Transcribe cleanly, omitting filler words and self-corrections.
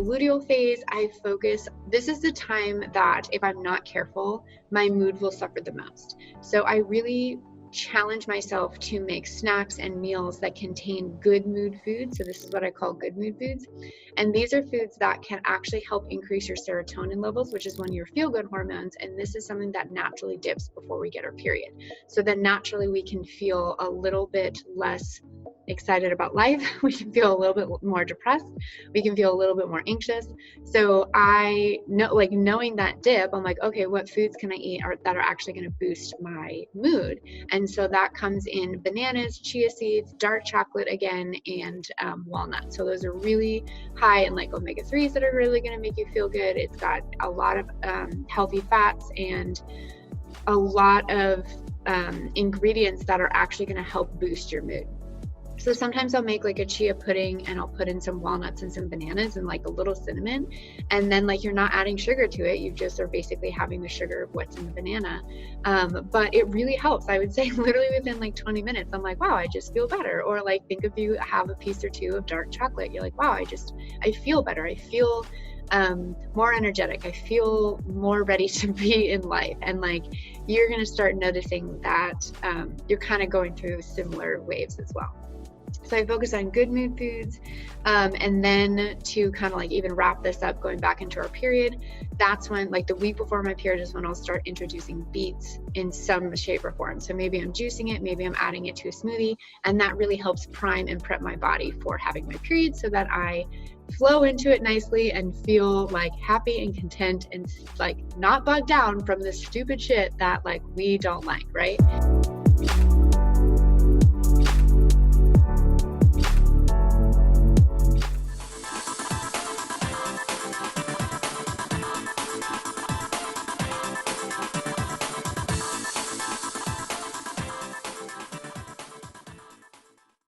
luteal phase, this is the time that if I'm not careful, my mood will suffer the most. So I really challenge myself to make snacks and meals that contain good mood foods. So this is what I call good mood foods. And these are foods that can actually help increase your serotonin levels, which is one of your feel-good hormones. And this is something that naturally dips before we get our period. So then naturally we can feel a little bit less excited about life. We can feel a little bit more depressed. We can feel a little bit more anxious. So I know, like, knowing that dip, I'm like, okay, what foods can I eat that are actually going to boost my mood? And so that comes in bananas, chia seeds, dark chocolate again, and walnuts. So those are really high in like omega-3s that are really going to make you feel good. It's got a lot of healthy fats and a lot of ingredients that are actually going to help boost your mood. So sometimes I'll make like a chia pudding and I'll put in some walnuts and some bananas and like a little cinnamon. And then like you're not adding sugar to it. You just are basically having the sugar of what's in the banana. But it really helps. I would say literally within like 20 minutes, I'm like, wow, I just feel better. Or like, think if you have a piece or two of dark chocolate, you're like, wow, I feel better. I feel more energetic. I feel more ready to be in life. And like, you're going to start noticing that you're kind of going through similar waves as well. So I focus on good mood foods. And then to kind of like even wrap this up, going back into our period, that's when like the week before my period is when I'll start introducing beets in some shape or form. So maybe I'm juicing it, maybe I'm adding it to a smoothie, and that really helps prime and prep my body for having my period so that I flow into it nicely and feel like happy and content and like not bogged down from this stupid shit that like we don't like, right?